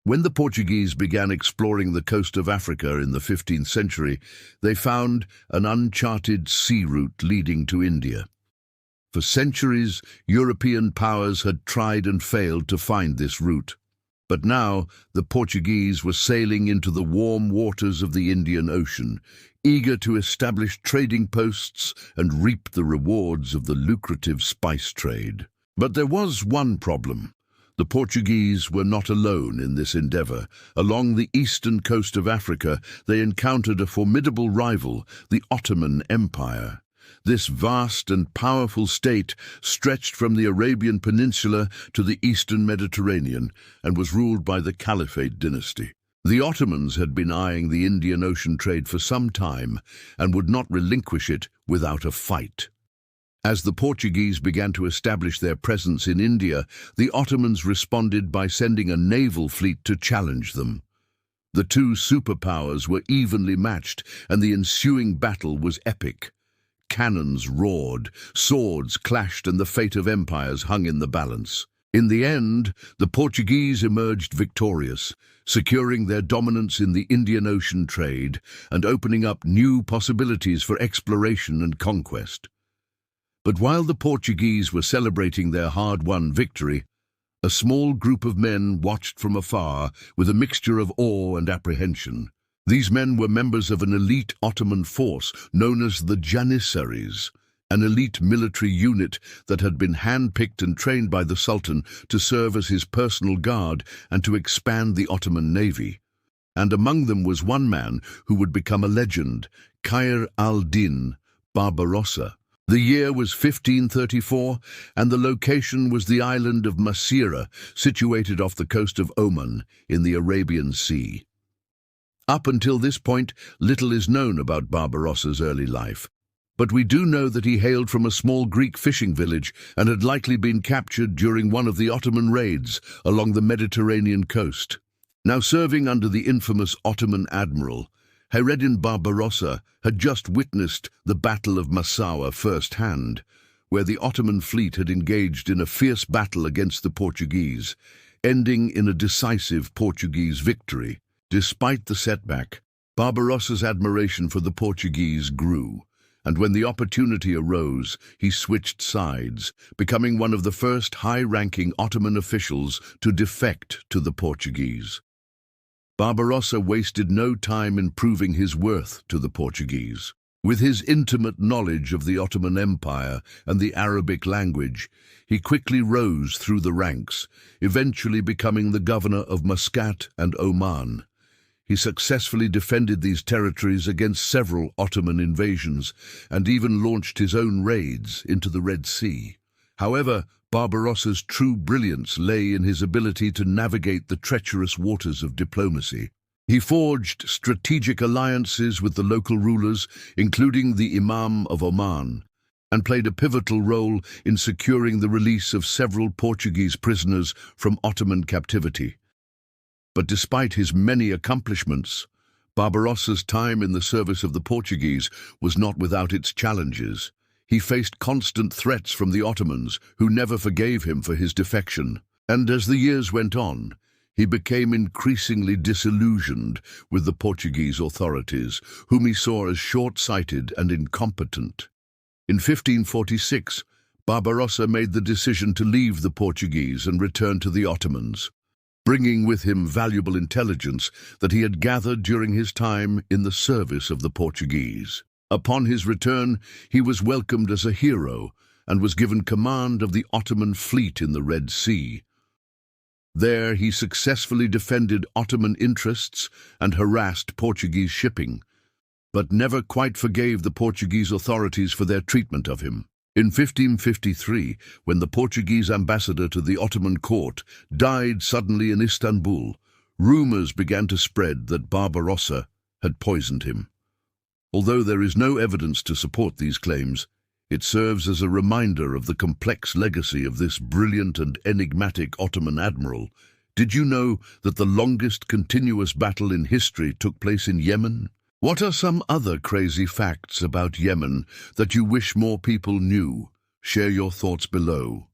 When the Portuguese began exploring the coast of Africa in the 15th century, they found an uncharted sea route leading to India. For centuries, European powers had tried and failed to find this route. But now, the Portuguese were sailing into the warm waters of the Indian Ocean, eager to establish trading posts and reap the rewards of the lucrative spice trade. But there was one problem. The Portuguese were not alone in this endeavor. Along the eastern coast of Africa, they encountered a formidable rival, the Ottoman Empire. This vast and powerful state stretched from the Arabian Peninsula to the eastern Mediterranean and was ruled by the Caliphate dynasty. The Ottomans had been eyeing the Indian Ocean trade for some time and would not relinquish it without a fight. As the Portuguese began to establish their presence in India, the Ottomans responded by sending a naval fleet to challenge them. The two superpowers were evenly matched, and the ensuing battle was epic. Cannons roared, swords clashed, and the fate of empires hung in the balance. In the end, the Portuguese emerged victorious, securing their dominance in the Indian Ocean trade and opening up new possibilities for exploration and conquest. But while the Portuguese were celebrating their hard-won victory, a small group of men watched from afar with a mixture of awe and apprehension. These men were members of an elite Ottoman force known as the Janissaries, an elite military unit that had been hand-picked and trained by the Sultan to serve as his personal guard and to expand the Ottoman navy. And among them was one man who would become a legend, Khayr al-Din Barbarossa. The year was 1534, and the location was the island of Masira, situated off the coast of Oman in the Arabian Sea. Up until this point, little is known about Barbarossa's early life, but we do know that he hailed from a small Greek fishing village and had likely been captured during one of the Ottoman raids along the Mediterranean coast. Now serving under the infamous Ottoman admiral, Hayreddin Barbarossa had just witnessed the Battle of Massawa firsthand, where the Ottoman fleet had engaged in a fierce battle against the Portuguese, ending in a decisive Portuguese victory. Despite the setback, Barbarossa's admiration for the Portuguese grew, and when the opportunity arose, he switched sides, becoming one of the first high-ranking Ottoman officials to defect to the Portuguese. Barbarossa wasted no time in proving his worth to the Portuguese. With his intimate knowledge of the Ottoman Empire and the Arabic language, he quickly rose through the ranks, eventually becoming the governor of Muscat and Oman. He successfully defended these territories against several Ottoman invasions and even launched his own raids into the Red Sea. However, Barbarossa's true brilliance lay in his ability to navigate the treacherous waters of diplomacy. He forged strategic alliances with the local rulers, including the Imam of Oman, and played a pivotal role in securing the release of several Portuguese prisoners from Ottoman captivity. But despite his many accomplishments, Barbarossa's time in the service of the Portuguese was not without its challenges. He faced constant threats from the Ottomans, who never forgave him for his defection. And as the years went on, he became increasingly disillusioned with the Portuguese authorities, whom he saw as short-sighted and incompetent. In 1546, Barbarossa made the decision to leave the Portuguese and return to the Ottomans, bringing with him valuable intelligence that he had gathered during his time in the service of the Portuguese. Upon his return, he was welcomed as a hero and was given command of the Ottoman fleet in the Red Sea. There he successfully defended Ottoman interests and harassed Portuguese shipping, but never quite forgave the Portuguese authorities for their treatment of him. In 1553, when the Portuguese ambassador to the Ottoman court died suddenly in Istanbul, rumors began to spread that Barbarossa had poisoned him. Although there is no evidence to support these claims, it serves as a reminder of the complex legacy of this brilliant and enigmatic Ottoman admiral. Did you know that the longest continuous battle in history took place in Yemen? What are some other crazy facts about Yemen that you wish more people knew? Share your thoughts below.